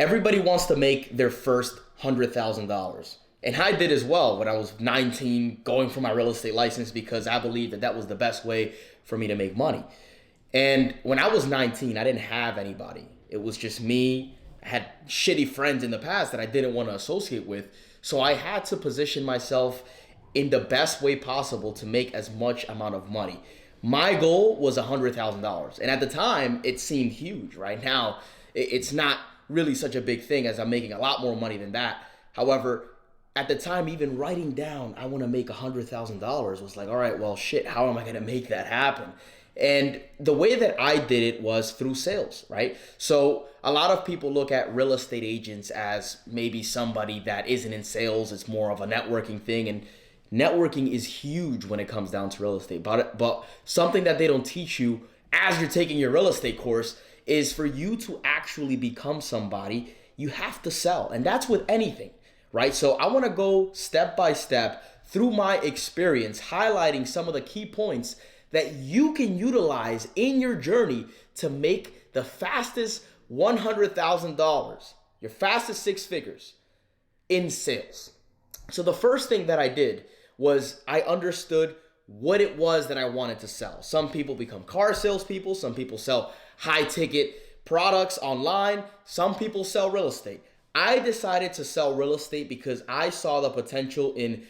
Everybody wants to make their first $100,000. And I did as well when I was 19, going for my real estate license because I believed that that was the best way for me to make money. And when I was 19, I didn't have anybody. It was just me. I had shitty friends in the past that I didn't want to associate with. So I had to position myself in the best way possible to make as much amount of money. My goal was $100,000. And at the time, it seemed huge. Right now, it's not really such a big thing as I'm making a lot more money than that. However, at the time, even writing down, I want to make $100,000 was like, all right, well, shit, how am I going to make that happen? And the way that I did it was through sales, right? So a lot of people look at real estate agents as maybe somebody that isn't in sales. It's more of a networking thing. And networking is huge when it comes down to real estate. But something that they don't teach you as you're taking your real estate course is for you to actually become somebody, you have to sell. And that's with anything, right? So I want to go step by step through my experience, highlighting some of the key points that you can utilize in your journey to make the fastest $100,000, your fastest six figures in sales. So the first thing that I did was I understood what it was that I wanted to sell. Some people become car salespeople. Some people sell high ticket products online. Some people sell real estate. I decided to sell real estate because I saw the potential in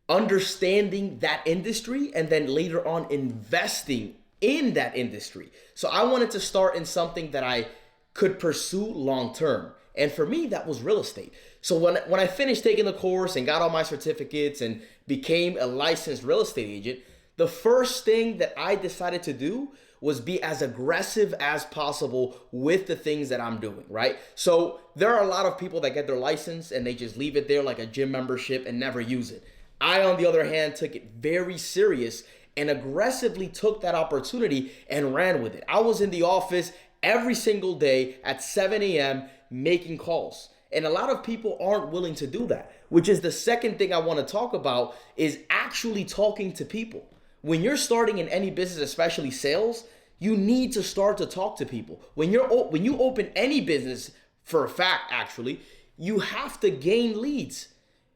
understanding that industry and then later on investing in that industry. So I wanted to start in something that I could pursue long term. And for me, that was real estate. So when I finished taking the course and got all my certificates and became a licensed real estate agent, the first thing that I decided to do was be as aggressive as possible with the things that I'm doing, right? So there are a lot of people that get their license and they just leave it there like a gym membership and never use it. I, on the other hand, took it very serious and aggressively took that opportunity and ran with it. I was in the office every single day at 7 a.m. making calls. And a lot of people aren't willing to do that, which is the second thing I want to talk about is actually talking to people. When you're starting in any business, especially sales, you need to start to talk to people. When you open any business, for a fact, actually, you have to gain leads.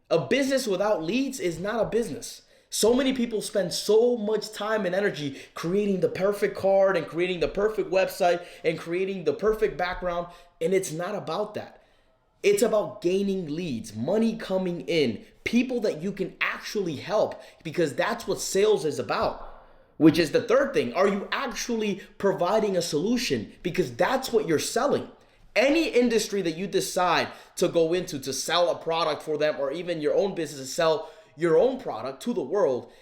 A business without leads is not a business. So many people spend so much time and energy creating the perfect card and creating the perfect website and creating the perfect background, and it's not about that. It's about gaining leads, money coming in, people that you can actually help, because that's what sales is about, which is the third thing. Are you actually providing a solution? Because that's what you're selling. Any industry that you decide to go into to sell a product for them, or even your own business to sell your own product to the world,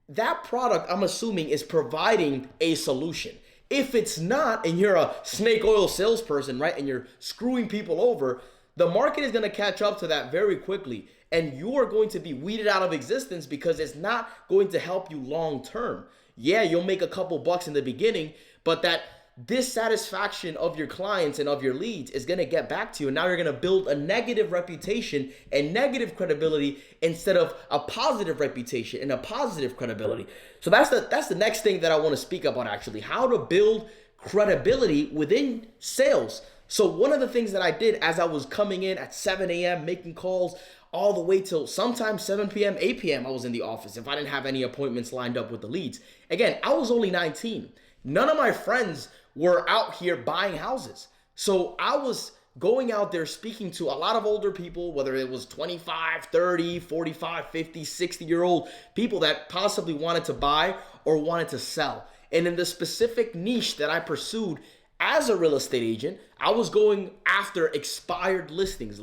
that product, I'm assuming, is providing a solution. If it's not, and you're a snake oil salesperson, right, and you're screwing people over, the market is going to catch up to that very quickly, and you are going to be weeded out of existence because it's not going to help you long term. Yeah, you'll make a couple bucks in the beginning, but that dissatisfaction of your clients and of your leads is going to get back to you. And now you're going to build a negative reputation and negative credibility instead of a positive reputation and a positive credibility. So that's the next thing that I want to speak about, actually, how to build credibility within sales. So one of the things that I did as I was coming in at 7 a.m. making calls all the way till sometimes 7 p.m., 8 p.m. I was in the office if I didn't have any appointments lined up with the leads. Again, I was only 19. None of my friends were out here buying houses. So I was going out there speaking to a lot of older people, whether it was 25, 30, 45, 50, 60-year-old people that possibly wanted to buy or wanted to sell. And in the specific niche that I pursued as a real estate agent, I was going after expired listings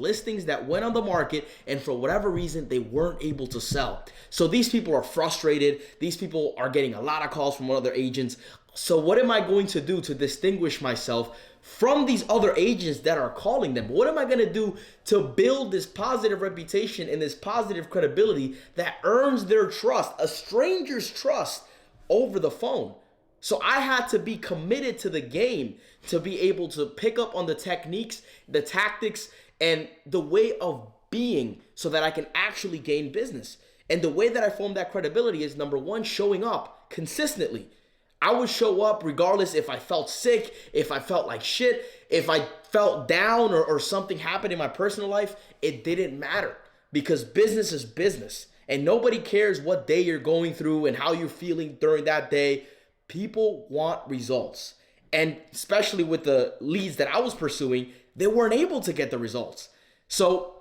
that went on the market and for whatever reason, they weren't able to sell. So these people are frustrated. These people are getting a lot of calls from other agents. So what am I going to do to distinguish myself from these other agents that are calling them? What am I going to do to build this positive reputation and this positive credibility that earns their trust, a stranger's trust, over the phone? So I had to be committed to the game to be able to pick up on the techniques, the tactics, and the way of being so that I can actually gain business. And the way that I form that credibility is, number one, showing up consistently. I would show up regardless if I felt sick, if I felt like shit, if I felt down or something happened in my personal life. It didn't matter because business is business and nobody cares what day you're going through and how you're feeling during that day. People want results. And especially with the leads that I was pursuing, they weren't able to get the results. So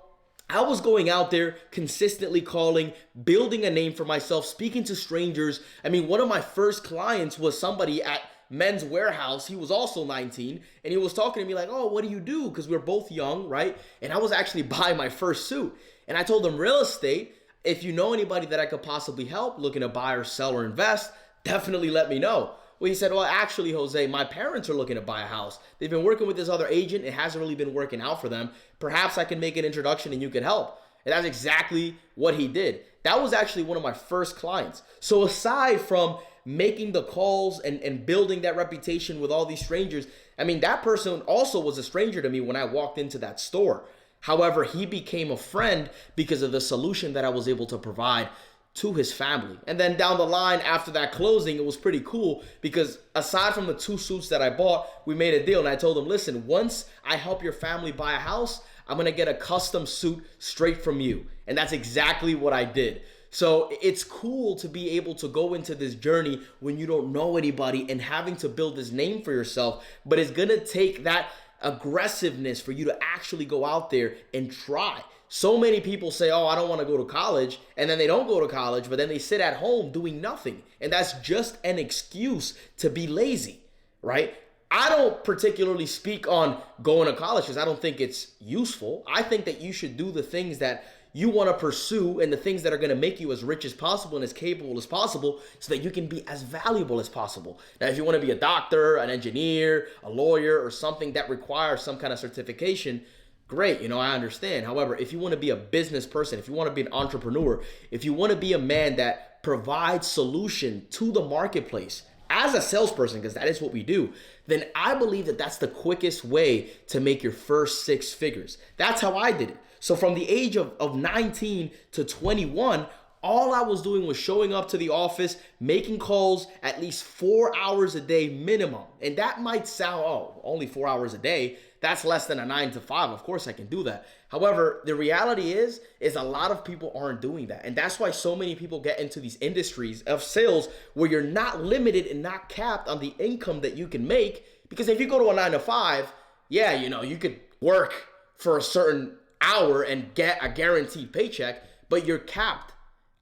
I was going out there consistently calling, building a name for myself, speaking to strangers. I mean, one of my first clients was somebody at Men's Warehouse. He was also 19 and he was talking to me like, oh, what do you do? Because we were both young, right? And I was actually buying my first suit. And I told him real estate. If you know anybody that I could possibly help, looking to buy or sell or invest, definitely let me know. Well, he said, well, actually, Jose, my parents are looking to buy a house. They've been working with this other agent. It hasn't really been working out for them. Perhaps I can make an introduction and you can help. And that's exactly what he did. That was actually one of my first clients. So aside from making the calls and building that reputation with all these strangers, I mean, that person also was a stranger to me when I walked into that store. However, he became a friend because of the solution that I was able to provide to his family. And then down the line after that closing, it was pretty cool because aside from the 2 suits that I bought, we made a deal and I told him, listen, once I help your family buy a house, I'm gonna get a custom suit straight from you. And that's exactly what I did. So it's cool to be able to go into this journey when you don't know anybody and having to build this name for yourself, but it's gonna take that aggressiveness for you to actually go out there and try. So many people say, oh, I don't want to go to college, and then they don't go to college, but then they sit at home doing nothing. And that's just an excuse to be lazy, right? I don't particularly speak on going to college because I don't think it's useful. I think that you should do the things that you want to pursue and the things that are going to make you as rich as possible and as capable as possible so that you can be as valuable as possible. Now, if you want to be a doctor, an engineer, a lawyer, or something that requires some kind of certification, great, I understand. However, if you want to be a business person, if you want to be an entrepreneur, if you want to be a man that provides solution to the marketplace as a salesperson, because that is what we do, then I believe that that's the quickest way to make your first 6 figures. That's how I did it. So from the age of 19 to 21, all I was doing was showing up to the office, making calls at least 4 hours a day minimum. And that might sound, oh, only 4 hours a day. That's less than a 9 to 5. Of course I can do that. However, the reality is a lot of people aren't doing that. And that's why so many people get into these industries of sales where you're not limited and not capped on the income that you can make. Because if you go to a 9 to 5, yeah, you could work for a certain hour and get a guaranteed paycheck, but you're capped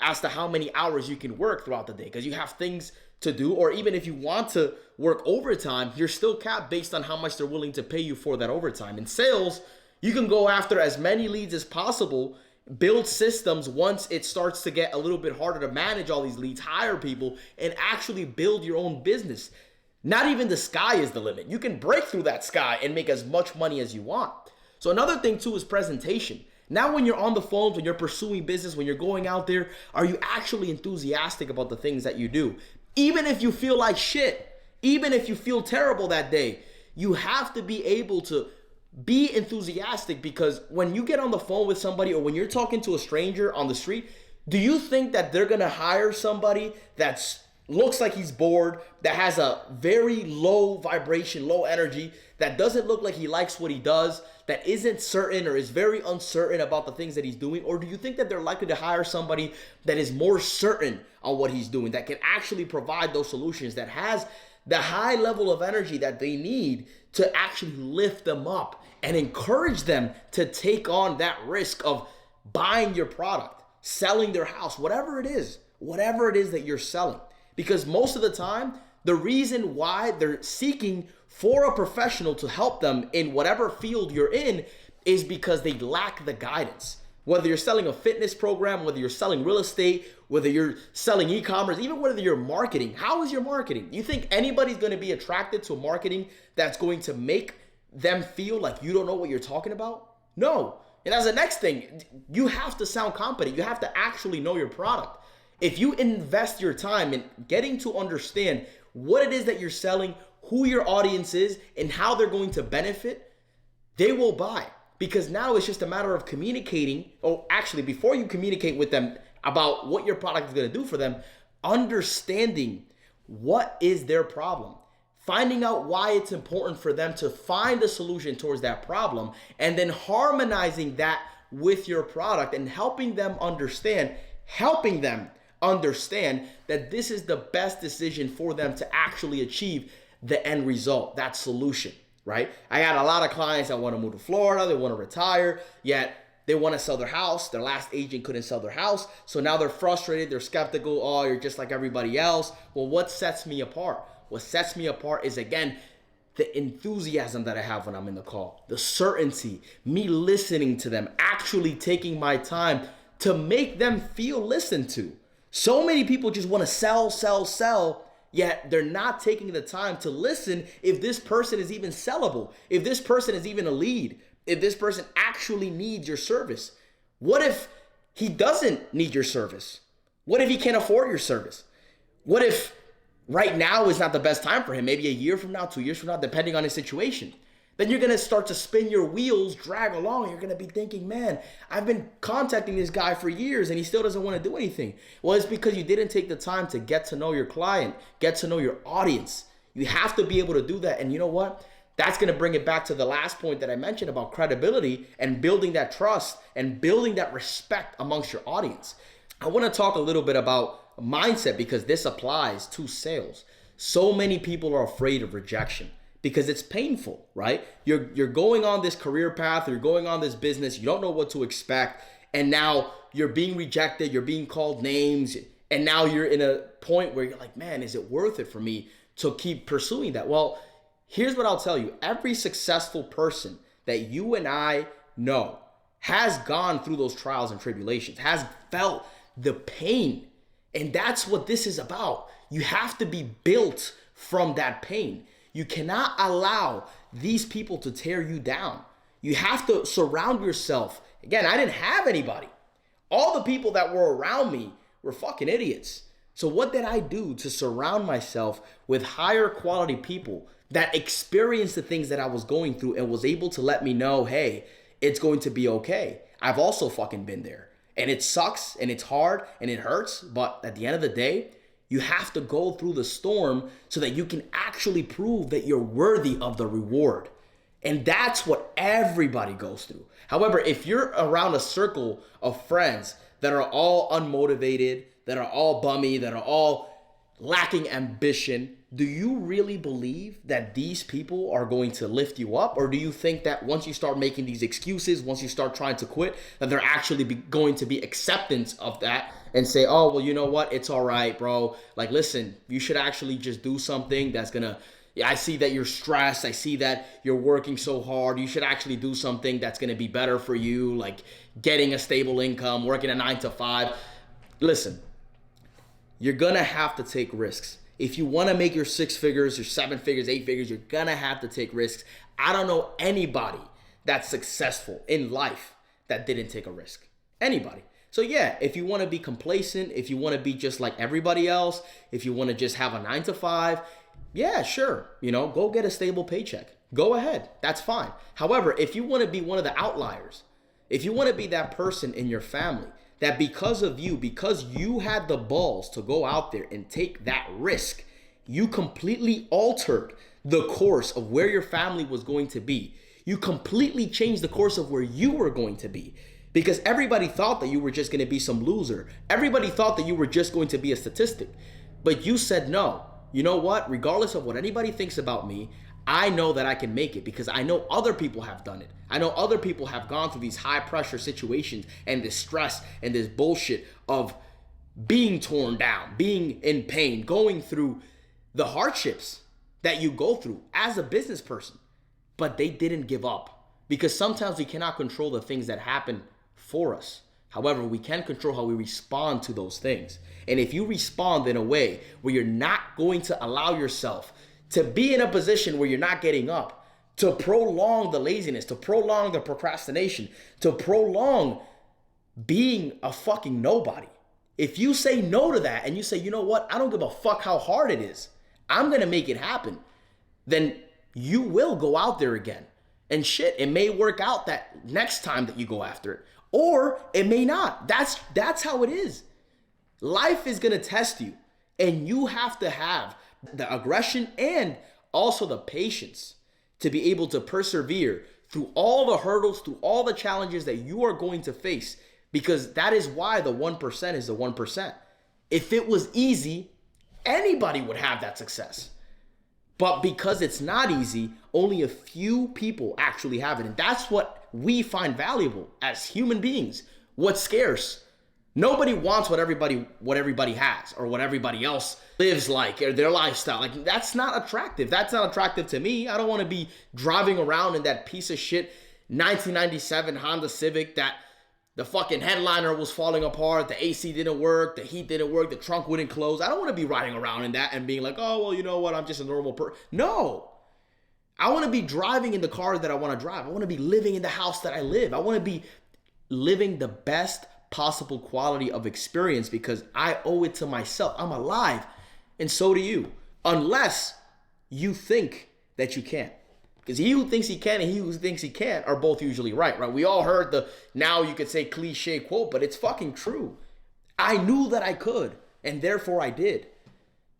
as to how many hours you can work throughout the day because you have things to do. Or even if you want to work overtime, you're still capped based on how much they're willing to pay you for that overtime. In sales, you can go after as many leads as possible, build systems once it starts to get a little bit harder to manage all these leads, hire people, and actually build your own business. Not even the sky is the limit. You can break through that sky and make as much money as you want. So another thing too is presentation. Now when you're on the phones, when you're pursuing business, when you're going out there, are you actually enthusiastic about the things that you do? Even if you feel like shit, even if you feel terrible that day, you have to be able to be enthusiastic because when you get on the phone with somebody or when you're talking to a stranger on the street, do you think that they're gonna hire somebody that looks like he's bored, that has a very low vibration, low energy, that doesn't look like he likes what he does, that isn't certain or is very uncertain about the things that he's doing? Or do you think that they're likely to hire somebody that is more certain on what he's doing, that can actually provide those solutions, that has the high level of energy that they need to actually lift them up and encourage them to take on that risk of buying your product, selling their house, whatever it is that you're selling? Because most of the time, the reason why they're seeking for a professional to help them in whatever field you're in is because they lack the guidance. Whether you're selling a fitness program, whether you're selling real estate, whether you're selling e-commerce, even whether you're marketing, how is your marketing? You think anybody's going to be attracted to marketing that's going to make them feel like you don't know what you're talking about? No. And that's the next thing. You have to sound competent. You have to actually know your product. If you invest your time in getting to understand what it is that you're selling, who your audience is, and how they're going to benefit, they will buy. Because now it's just a matter of communicating. Oh, actually, before you communicate with them about what your product is going to do for them, understanding What is their problem? Finding out why it's important for them to find a solution towards that problem, and then harmonizing that with your product and helping them understand that this is the best decision for them to actually achieve the end result, that solution, right? I got a lot of clients that want to move to Florida, they want to retire, yet they want to sell their house. Their last agent couldn't sell their house. So now they're frustrated, they're skeptical. Oh, you're just like everybody else. Well, what sets me apart? What sets me apart is, again, the enthusiasm that I have when I'm in the call, the certainty, me listening to them, actually taking my time to make them feel listened to. So many people just want to sell, yet they're not taking the time to listen if this person is even sellable, if this person is even a lead, if this person actually needs your service. What if he doesn't need your service? What if he can't afford your service? What if right now is not the best time for him? Maybe a year from now, 2 years from now, depending on his situation. Then you're going to start to spin your wheels, drag along. You're going to be thinking, man, I've been contacting this guy for years and he still doesn't want to do anything. Well, it's because you didn't take the time to get to know your client, get to know your audience. You have to be able to do that. And you know what? That's going to bring it back to the last point that I mentioned about credibility and building that trust and building that respect amongst your audience. I want to talk a little bit about mindset because this applies to sales. So many people are afraid of rejection because it's painful, right? You're going on this career path, you're going on this business, you don't know what to expect, and now you're being rejected, you're being called names, and now you're in a point where you're like, man, is it worth it for me to keep pursuing that? Well, here's what I'll tell you. Every successful person that you and I know has gone through those trials and tribulations, has felt the pain. And that's what this is about. You have to be built from that pain. You cannot allow these people to tear you down. You have to surround yourself. Again, I didn't have anybody. All the people that were around me were fucking idiots. So what did I do to surround myself with higher quality people that experienced the things that I was going through and was able to let me know, hey, it's going to be okay. I've also fucking been there. And it sucks and it's hard and it hurts. But at the end of the day, you have to go through the storm so that you can actually prove that you're worthy of the reward. And that's what everybody goes through. However, if you're around a circle of friends that are all unmotivated, that are all bummy, that are all lacking ambition, do you really believe that these people are going to lift you up? Or do you think that once you start making these excuses, once you start trying to quit, that there actually going to be acceptance of that and say, oh, well, you know what? It's all right, bro. Like, listen, you should actually just do something that's gonna, I see that you're stressed. I see that you're working so hard. You should actually do something that's gonna be better for you, like getting a stable income, working a 9 to 5. Listen, you're gonna have to take risks. If you want to make your 6 figures, your 7 figures, 8 figures, you're going to have to take risks. I don't know anybody that's successful in life that didn't take a risk. Anybody. So yeah, if you want to be complacent, if you want to be just like everybody else, if you want to just have a 9 to 5, yeah, sure. Go get a stable paycheck. Go ahead. That's fine. However, if you want to be one of the outliers, if you want to be that person in your family that because of you, because you had the balls to go out there and take that risk, you completely altered the course of where your family was going to be. You completely changed the course of where you were going to be because everybody thought that you were just going to be some loser. Everybody thought that you were just going to be a statistic. But you said, no, you know what? Regardless of what anybody thinks about me, I know that I can make it because I know other people have done it. I know other people have gone through these high pressure situations and this stress and this bullshit of being torn down, being in pain, going through the hardships that you go through as a business person. But they didn't give up because sometimes we cannot control the things that happen for us. However, we can control how we respond to those things. And if you respond in a way where you're not going to allow yourself to be in a position where you're not getting up, to prolong the laziness, to prolong the procrastination, to prolong being a fucking nobody. If you say no to that and you say, you know what, I don't give a fuck how hard it is, I'm gonna make it happen, then you will go out there again. And shit, it may work out that next time that you go after it, or it may not. That's how it is. Life is gonna test you. And you have to have the aggression and also the patience to be able to persevere through all the hurdles, through all the challenges that you are going to face, because that is why the 1% is the 1%. If it was easy, anybody would have that success. But because it's not easy, only a few people actually have it. And that's what we find valuable as human beings. What's scarce. Nobody wants what everybody has or what everybody else lives like or their lifestyle. Like, that's not attractive. That's not attractive to me. I don't want to be driving around in that piece of shit 1997 Honda Civic that the fucking headliner was falling apart, the AC didn't work, the heat didn't work, the trunk wouldn't close. I don't want to be riding around in that and being like, oh, well, you know what? I'm just a normal person. No. I want to be driving in the car that I want to drive. I want to be living in the house that I live. I want to be living the best possible quality of experience because I owe it to myself. I'm alive. And so do you. Unless you think that you can't. Because he who thinks he can and he who thinks he can't are both usually right? We all heard the, now you could say cliche quote, but it's fucking true. I knew that I could, and therefore I did.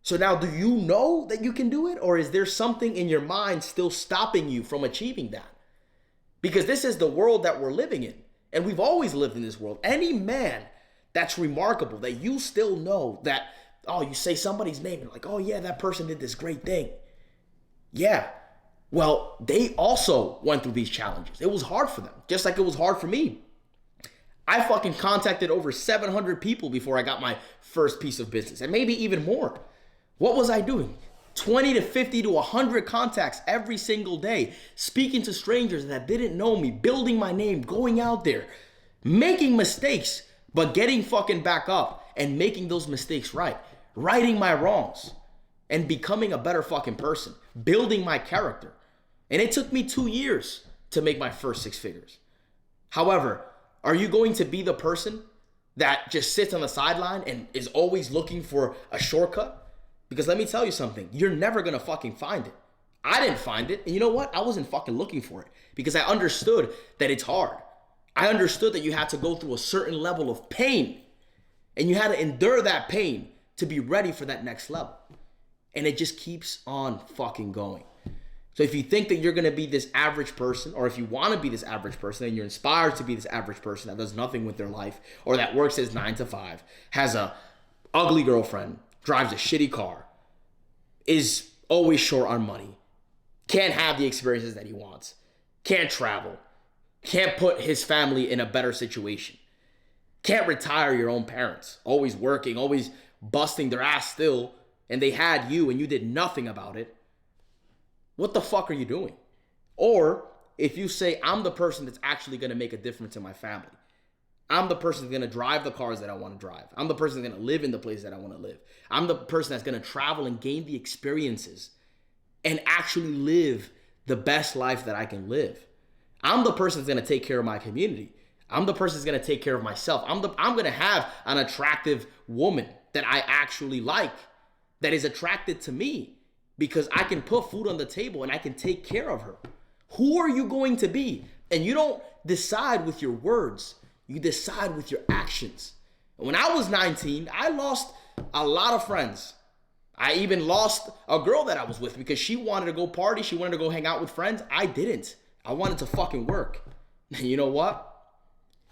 So now, do you know that you can do it? Or is there something in your mind still stopping you from achieving that? Because this is the world that we're living in. And we've always lived in this world. Any man that's remarkable, that you still know that, oh, you say somebody's name and like, oh yeah, that person did this great thing. Yeah. Well, they also went through these challenges. It was hard for them, just like it was hard for me. I fucking contacted over 700 people before I got my first piece of business, and maybe even more. What was I doing? 20 to 50 to 100 contacts every single day, speaking to strangers that didn't know me, building my name, going out there, making mistakes, but getting fucking back up and making those mistakes right, righting my wrongs, and becoming a better fucking person, building my character. And it took me 2 years to make my first 6 figures. However, are you going to be the person that just sits on the sideline and is always looking for a shortcut? Because let me tell you something, you're never gonna fucking find it. I didn't find it, and you know what? I wasn't fucking looking for it because I understood that it's hard. I understood that you had to go through a certain level of pain, and you had to endure that pain to be ready for that next level. And it just keeps on fucking going. So if you think that you're gonna be this average person, or if you wanna be this average person and you're inspired to be this average person that does nothing with their life, or that works his 9 to 5, has a ugly girlfriend, drives a shitty car, is always short on money, can't have the experiences that he wants, can't travel, can't put his family in a better situation, can't retire your own parents, always working, always busting their ass still, and they had you and you did nothing about it, what the fuck are you doing? Or if you say, I'm the person that's actually gonna make a difference in my family, I'm the person that's gonna drive the cars that I wanna drive, I'm the person that's gonna live in the place that I wanna live, I'm the person that's gonna travel and gain the experiences and actually live the best life that I can live. I'm the person that's gonna take care of my community. I'm the person that's gonna take care of myself. I'm gonna have an attractive woman that I actually like, that is attracted to me, because I can put food on the table and I can take care of her. Who are you going to be? And you don't decide with your words, you decide with your actions. And when I was 19, I lost a lot of friends. I even lost a girl that I was with because she wanted to go party, she wanted to go hang out with friends. I didn't. I wanted to fucking work. And you know what?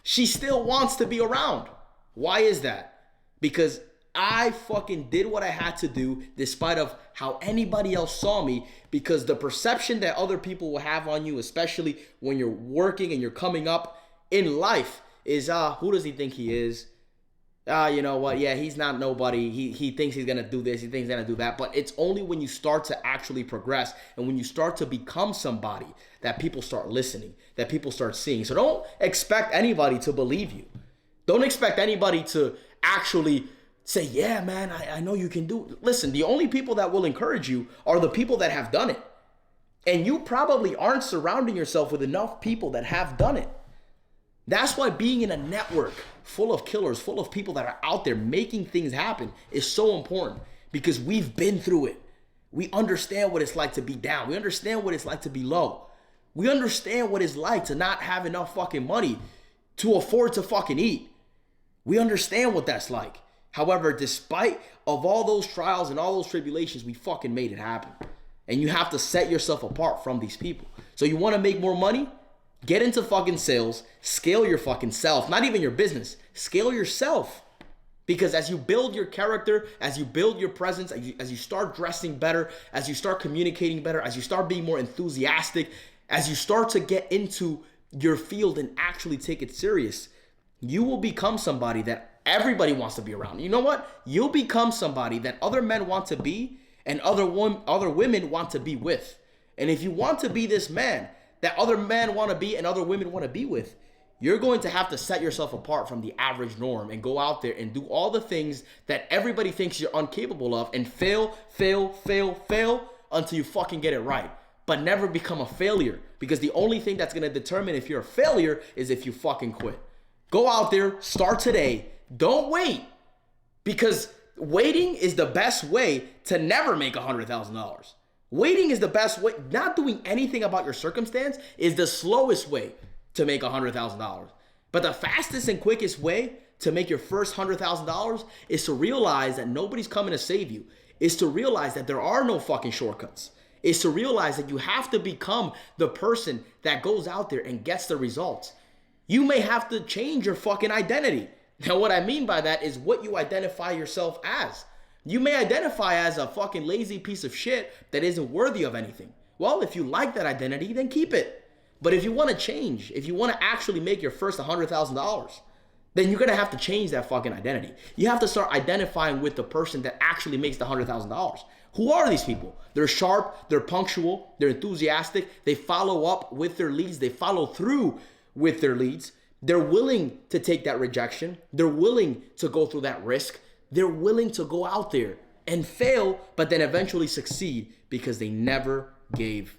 She still wants to be around. Why is that? Because I fucking did what I had to do despite of how anybody else saw me, because the perception that other people will have on you, especially when you're working and you're coming up in life, is who does he think he is? You know what? Yeah, he's not nobody. He thinks he's gonna do this, he thinks he's gonna do that. But it's only when you start to actually progress and when you start to become somebody that people start listening, that people start seeing. So don't expect anybody to believe you. Don't expect anybody to actually say, yeah, man, I know you can do it. Listen, the only people that will encourage you are the people that have done it. And you probably aren't surrounding yourself with enough people that have done it. That's why being in a network full of killers, full of people that are out there making things happen is so important, because we've been through it. We understand what it's like to be down. We understand what it's like to be low. We understand what it's like to not have enough fucking money to afford to fucking eat. We understand what that's like. However, despite of all those trials and all those tribulations, we fucking made it happen. And you have to set yourself apart from these people. So you want to make more money? Get into fucking sales, scale your fucking self, not even your business, scale yourself. Because as you build your character, as you build your presence, as you start dressing better, as you start communicating better, as you start being more enthusiastic, as you start to get into your field and actually take it serious, you will become somebody that everybody wants to be around. You know what? You'll become somebody that other men want to be and other women want to be with. And if you want to be this man that other men want to be and other women want to be with, you're going to have to set yourself apart from the average norm and go out there and do all the things that everybody thinks you're incapable of and fail until you fucking get it right. But never become a failure, because the only thing that's going to determine if you're a failure is if you fucking quit. Go out there, start today. Don't wait, because waiting is the best way to never make $100,000. Waiting is the best way. Not doing anything about your circumstance is the slowest way to make $100,000. But the fastest and quickest way to make your first $100,000 is to realize that nobody's coming to save you. Is to realize that there are no fucking shortcuts. Is to realize that you have to become the person that goes out there and gets the results. You may have to change your fucking identity. Now, what I mean by that is what you identify yourself as. You may identify as a fucking lazy piece of shit that isn't worthy of anything. Well, if you like that identity, then keep it. But if you want to change, if you want to actually make your first $100,000, then you're going to have to change that fucking identity. You have to start identifying with the person that actually makes the $100,000. Who are these people? They're sharp, they're punctual, they're enthusiastic, they follow up with their leads, they follow through with their leads. They're willing to take that rejection. They're willing to go through that risk. They're willing to go out there and fail, but then eventually succeed because they never gave